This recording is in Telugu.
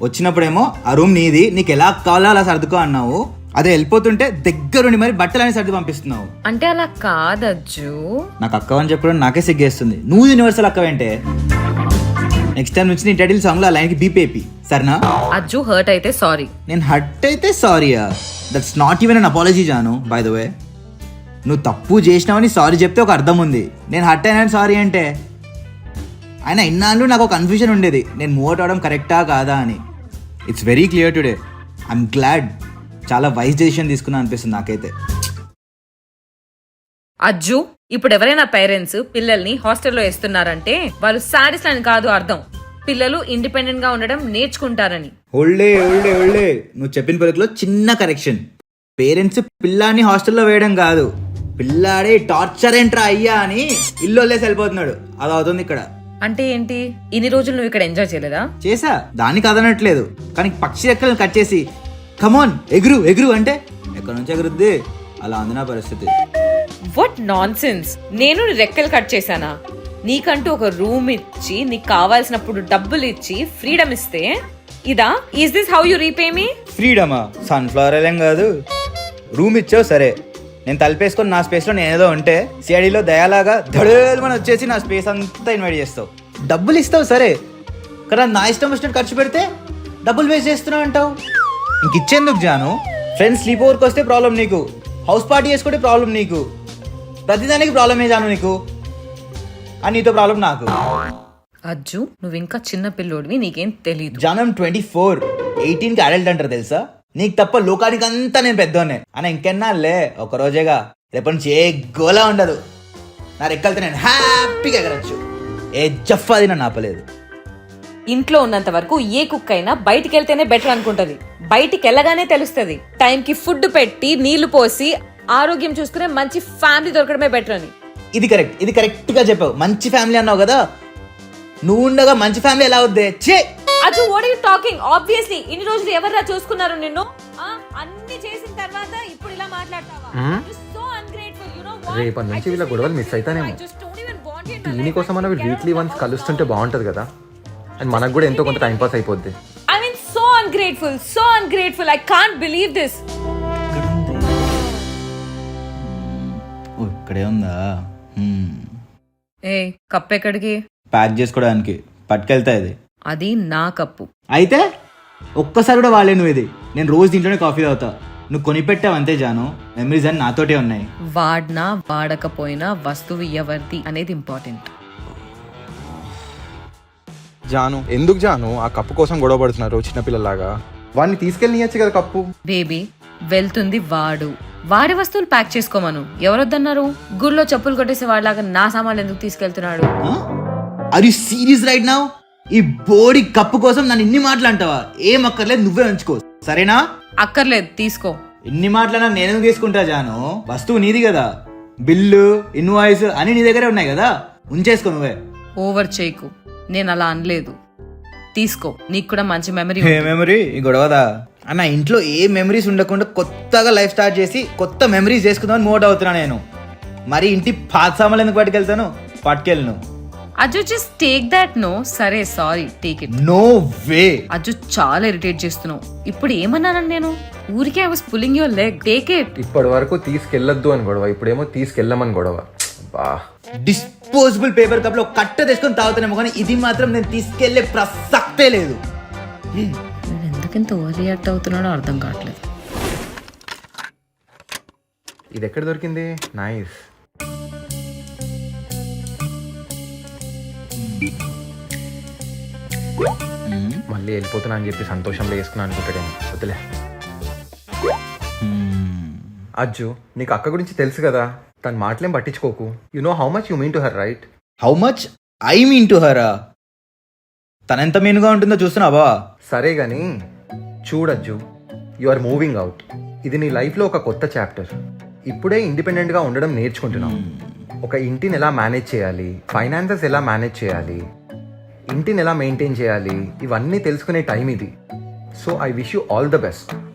వచ్చినప్పుడేమో ఆ రూమ్ నీది, నీకు ఎలా కావాలో అలా సర్దుకో అన్నావు. అదే వెళ్ళిపోతుంటే దగ్గరుండి మరి బట్టలని సర్ది పంపిస్తున్నావు. అంటే అలా కాదజ్జు. నాకు అక్కవని చెప్పడం నాకే సిగ్గేస్తుంది. నువ్వు యూనివర్సల్ అక్కవేంటే. నెక్స్ట్ టైం నుంచి నీ టైటిల్ సాంగ్ లో ఆ లైన్కి బీపేపీ సరేనా? అజ్జు హర్ట్ అయితే సారీ. నేను హర్ట్ అయితే సారీయా? That's not even an apology జాను. బై ద వే, నువ్వు తప్పు చేసినావని సారీ చెప్తే ఒక అర్థం ఉంది. నేను హర్ట్ అయినా సారీ అంటే ఆయన ఇన్నాళ్ళు నాకు ఒక కన్ఫ్యూజన్ ఉండేది, నేను మూవ్ అవుట్ అవడం కరెక్టా కాదా అని. It's very clear today. I'm glad. చాలా వైస్ డెసిషన్ తీసుకున్నా అనిపిస్తుంది నాకైతే. అజ్జు, ఇప్పుడు ఎవరైనా పేరెంట్స్ పిల్లల్ని హాస్టల్లో వేస్తున్నారంటే వాళ్ళు సాడిస్ట్ అని కాదు అర్థం. పిల్లలు ఇండిపెండెంట్ గా ఉండడం నేర్చుకుంటారని. ఓల్డే ఓల్డే ఓల్డే, నువ్వు చెప్పిన పలుకులో చిన్న కరెక్షన్. పేరెంట్స్ పిల్లాన్ని హాస్టల్లో వేయడం కాదు, పిల్లాడే టార్చర్ ఏంట్రా అయ్యా అని ఇల్లు వదిలేసి వెళ్ళిపోతున్నాడు. అది అవుతుంది ఇక్కడ. అంటే ఏంటి, ఇన్ని రోజులు నువ్వు ఇక్కడ ఎంజాయ్ చేయలేదా? చేసా, దానికి అదనట్లేదు. కానీ పక్షి రెక్కలను కట్ చేసి కమోన్ ఎగురు ఎగురు అంటే ఎక్కడి నుంచి ఎగురుద్ది? అలా ఉంది నా పరిస్థితి. What non sense. నేను రెక్కలు కట్ చేశానా? నీకంటూ ఒక రూమ్ ఇచ్చి నీకు కావాల్సినప్పుడు డబ్బులు ఇచ్చి ఫ్రీడమ్ ఇస్తే ఇదా? Is this how you repay me? ఫ్రీడమా? సన్ఫ్లవర్ ఏం కాదు. రూమ్ ఇచ్చావు సరే, నేను తలపేసుకొని నా స్పేస్లో నేను ఏదో ఉంటే సిఐడిలో దయాలాగా ధడేల్మని వచ్చేసి నా స్పేస్ అంతా ఇన్వైట్ చేస్తావు. డబ్బులు ఇస్తావు సరే, కదా నా ఇష్టం వచ్చినట్టు ఖర్చు పెడితే డబ్బులు వేస్ట్ చేస్తున్నావు అంటావు. ఇంక ఇచ్చేందుకు జాను? ఫ్రెండ్స్ స్లీప్ ఓవర్కి వస్తే ప్రాబ్లం నీకు, హౌస్ పార్టీ చేసుకుంటే ప్రాబ్లం నీకు, ప్రతిదానికి ప్రాబ్లమే జాను నీకు. అని నీతో ప్రాబ్లం నాకు. అజ్జు, నువ్వు ఇంకా చిన్న పిల్లోడివి, నీకేం తెలీదు. జానం 24, 18కి అడల్ట్ అంటారు తెలుసా? నీకు తప్ప లోకానికి అంతా నేను పెద్దోనే అన్న. ఇంకెన్నాళ్ళే, ఒక రోజేగా. రేపటి నుంచి ఏ గోలా ఉండదు. నా రెక్కలతో నేను హ్యాపీగా ఎగరచ్చు. ఏ జఫ్ఫాది నన్ను ఆపలేదు. ఇంట్లో ఉన్నంత వరకు ఏ కుక్క అయినా బయటికి వెళ్తేనే బెటర్ అనుకుంటది. బయటికి వెళ్ళగానే తెలుస్తుంది టైంకి ఫుడ్ పెట్టి నీళ్లు పోసి ఆరోగ్యం చూసుకునే మంచి ఫ్యామిలీ దొరకడమే బెటర్ అని. ఇది కరెక్ట్, ఇది కరెక్ట్ గా చెప్పావు. మంచి ఫ్యామిలీ అన్నావు కదా, నువ్వు ఉండగా మంచి ఫ్యామిలీ ఎలా అవుద్దే? ఛే Ajju, what are you talking? Obviously ఇన్ని రోజులు ఎవర్రా చూసుకున్నారు నిన్ను? అన్ని చేసిన తర్వాత ఇప్పుడు ఇలా మాట్లాడతావా? So ungrateful, you know what? రేపటి నుంచి వీళ్ళ గొడవలు మిస్ అవుతానేమో. దీనికోసం మనం వీక్లీ వన్స్ కలుస్తుంటే బాగుంటది కదా, అండ్ మనకు కూడా ఎంతో కొంత టైం పాస్ అయిపోద్ది. I mean so ungrateful. I can't believe this. ఇక్కడే ఉందా? ఏ కప్ ఎక్కడికి? ప్యాక్ చేసుకోవడానికి పట్టుకెళ్తా. ఇది అది నా కప్పు. అయితే ఒక్కసారి కూడా వాడలే నువ్వు ఇది. నేను రోజు దీంట్లోనే కాఫీ తాగుతా. నువ్వు కొనిపెట్టావు అంతే జాను. మెమరీస్ అని నాతోటే ఉన్నాయి. వాడినా వాడకపోయినా వస్తువు ఎవరిది అనేది ఇంపార్టెంట్. జాను, ఎందుకు జాను ఆ కప్పు కోసం గొడవ పడుతున్నారు చిన్నపిల్లలాగా? వాడిని తీసుకెళ్ళనియచ్చు కదా కప్పు. బేబీ, వెళ్తుంది వాడి వస్తువులు ప్యాక్ చేసుకోమను. ఎవరొద్దన్నారు? గుళ్ళో చెప్పులు కొట్టేసే వాడిలాగా నా సామాన్లు ఎందుకు తీసుకెళ్తున్నాడు? Are you serious right now? ఈ బోడి కప్పు కోసం నన్ను ఇన్ని మాటలు అంటావా? ఏం అక్కర్లేదు, నువ్వే ఉంచుకో సరేనా? అక్కర్లేదు, తీసుకో. ఇన్ని మాటలన్నా నేను ఎందుకు తీసుకుంటా జాను? వస్తువు నీది కదా, బిల్లు ఇన్వాయిస్ అని నీ దగ్గరే ఉన్నాయి కదా, ఉంచేసుకో నువ్వే. ఓవర్ చేయకు, నేను అలా అనలేదు. తీసుకో, నీకు కూడా మంచి మెమరీ. ఏ మెమరీ? ఈ గొడవదా అన్న? ఇంట్లో ఏ మెమరీస్ ఉండకుండా కొత్తగా లైఫ్ స్టార్ట్ చేసి కొత్త మెమరీస్ చేసుకుందామని మూవ్ అవుతున్నా నేను. మరి ఇంటి పాత సామాన్లు ఎందుకు పట్టుకెళ్తాను? పట్టుకెళ్ళను. Ajju, just take that. No సరే, sorry, take it. No way. Ajju, చాలా ఇరిటేట్ చేస్తున్నావు. ఇప్పుడు ఏమన్నానని నేను? ఊరికే I was pulling your leg. Take it. ఇప్పటి వరకు తీసుకెళ్లొద్దు అని గొడవ, ఇప్పుడేమో తీసుకెళ్ళమని గొడవ. డిస్పోజబుల్ పేపర్ కప్ లో కట్ట తెచ్చుకొని తాగుతున్నామో కానీ ఇది మాత్రం నేను తీసుకెళ్లే ప్రసక్తే లేదు. నేను ఎందుకంత ఓవర్ రియాక్ట్ అవుతున్నాడో అర్థం కావట్లేదు. ఇది ఎక్కడ దొరికింది? నైస్. మళ్ళీ వెళ్ళిపోతున్నా అని చెప్పి సంతోషంలో వేసుకున్నా అనుకుంటాడేమో. వద్దులే. అజ్జు, నీకు అక్క గురించి తెలుసు కదా, తన మాటలేం పట్టించుకోకు. You know how much you mean to her, right? How much I mean to her? తనెంత మీనుగా ఉంటుందో చూస్తున్నావా? సరే గాని చూడజ్జు, యు ఆర్ మూవింగ్ అవుట్. ఇది నీ లైఫ్లో ఒక కొత్త చాప్టర్. ఇప్పుడే ఇండిపెండెంట్గా ఉండడం నేర్చుకుంటున్నావు. ఒక ఇంటిని ఎలా మేనేజ్ చేయాలి, ఫైనాన్సెస్ ఎలా మేనేజ్ చేయాలి, ఇంటిని ఎలా మెయింటైన్ చేయాలి, ఇవన్నీ తెలుసుకునే టైం ఇది. So I wish you all the best.